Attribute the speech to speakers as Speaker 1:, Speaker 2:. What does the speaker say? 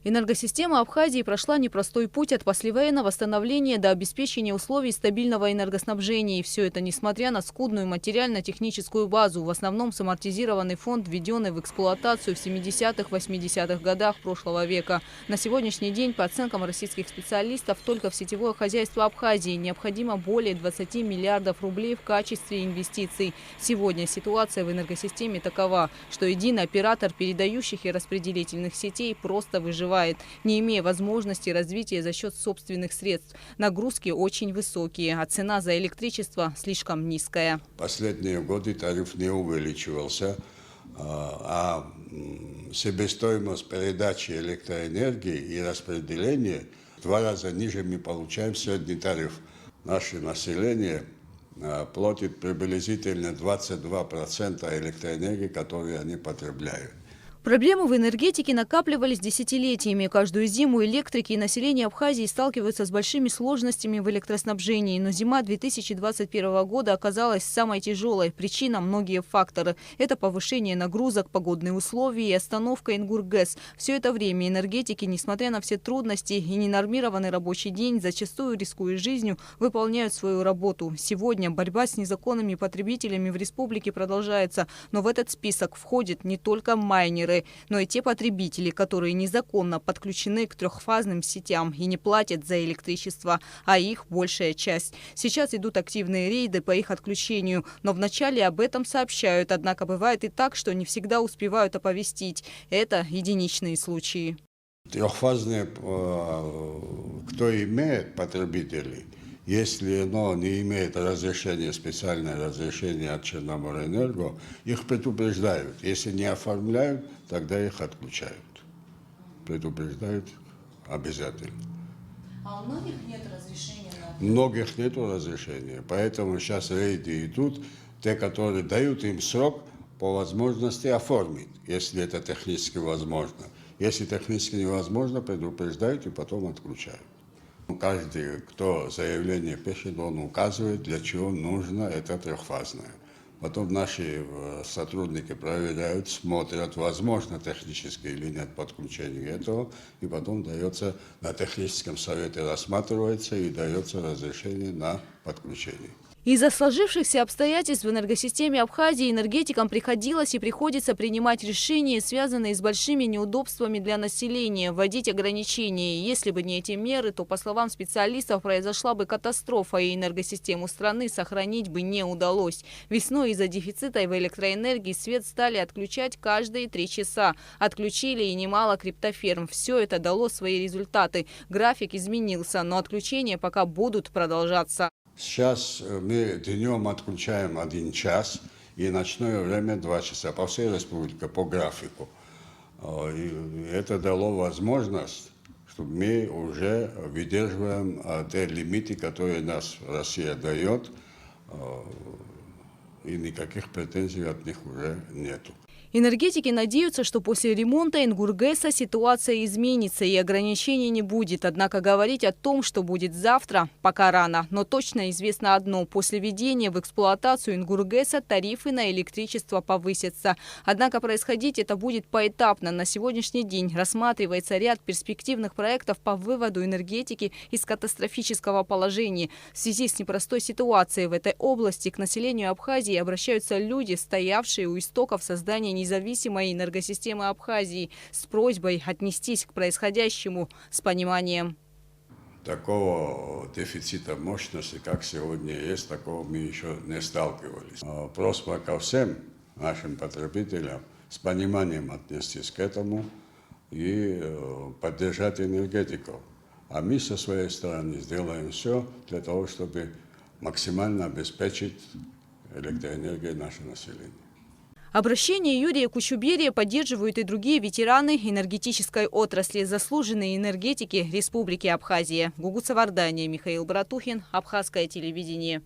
Speaker 1: Энергосистема Абхазии прошла непростой путь от послевоенного восстановления до обеспечения условий стабильного энергоснабжения. И все это несмотря на скудную материально-техническую базу. В основном самортизированный фонд, введенный в эксплуатацию в 70-80-х годах прошлого века. На сегодняшний день, по оценкам российских специалистов, только в сетевое хозяйство Абхазии необходимо более 20 миллиардов рублей в качестве инвестиций. Сегодня ситуация в энергосистеме такова, что единый оператор передающих и распределительных сетей просто выживает, не имея возможности развития за счет собственных средств. Нагрузки очень высокие, а цена за электричество слишком низкая.
Speaker 2: Последние годы тариф не увеличивался, а себестоимость передачи электроэнергии и распределения в 2 раза ниже мы получаем средний тариф. Наше население платит приблизительно 22% электроэнергии, которую они потребляют.
Speaker 1: Проблемы в энергетике накапливались десятилетиями. Каждую зиму электрики и население Абхазии сталкиваются с большими сложностями в электроснабжении. Но зима 2021 года оказалась самой тяжелой. Причина – многие факторы. Это повышение нагрузок, погодные условия и остановка Ингургэс. Все это время энергетики, несмотря на все трудности и ненормированный рабочий день, зачастую рискуя жизнью, выполняют свою работу. Сегодня борьба с незаконными потребителями в республике продолжается. Но в этот список входят не только майнеры, но и те потребители, которые незаконно подключены к трехфазным сетям и не платят за электричество, а их большая часть. Сейчас идут активные рейды по их отключению, но вначале об этом сообщают, однако бывает и так, что не всегда успевают оповестить. Это единичные случаи.
Speaker 2: Трехфазные, кто имеет потребителей, если оно не имеет разрешения, специальное разрешение от Черноморэнерго, их предупреждают. Если не оформляют, тогда их отключают. Предупреждают обязательно.
Speaker 1: А у многих нет разрешения?
Speaker 2: Многих нет разрешения. Поэтому сейчас рейды идут. Те, которые дают им срок по возможности оформить, если это технически возможно. Если технически невозможно, предупреждают и потом отключают. Каждый, кто заявление пишет, он указывает, для чего нужно это трехфазное. Потом наши сотрудники проверяют, смотрят, возможно технически или нет подключение этого, и потом дается на техническом совете рассматривается и дается разрешение на подключение.
Speaker 1: Из-за сложившихся обстоятельств в энергосистеме Абхазии энергетикам приходилось и приходится принимать решения, связанные с большими неудобствами для населения, вводить ограничения. И если бы не эти меры, то, по словам специалистов, произошла бы катастрофа, и энергосистему страны сохранить бы не удалось. Весной из-за дефицита в электроэнергии свет стали отключать каждые 3 часа. Отключили и немало криптоферм. Все это дало свои результаты. График изменился, но отключения пока будут продолжаться.
Speaker 2: Сейчас мы днем отключаем 1 час и ночное время 2 часа по всей республике по графику. И это дало возможность, чтобы мы уже выдерживаем те лимиты, которые нас Россия дает, и никаких претензий от них уже нету.
Speaker 1: Энергетики надеются, что после ремонта Ингургэса ситуация изменится и ограничений не будет. Однако говорить о том, что будет завтра, пока рано. Но точно известно одно. После введения в эксплуатацию Ингургэса тарифы на электричество повысятся. Однако происходить это будет поэтапно. На сегодняшний день рассматривается ряд перспективных проектов по выводу энергетики из катастрофического положения. В связи с непростой ситуацией в этой области к населению Абхазии обращаются люди, стоявшие у истоков создания независимой энергосистемы Абхазии, с просьбой отнестись к происходящему с пониманием.
Speaker 2: Такого дефицита мощности, как сегодня есть, такого мы еще не сталкивались. Просьба ко всем нашим потребителям с пониманием отнестись к этому и поддержать энергетику. А мы со своей стороны сделаем все для того, чтобы максимально обеспечить электроэнергией наше население.
Speaker 1: Обращение Юрия Кучуберия поддерживают и другие ветераны энергетической отрасли, заслуженные энергетики Республики Абхазия. Гугуцавардания, Михаил Братухин, Абхазское телевидение.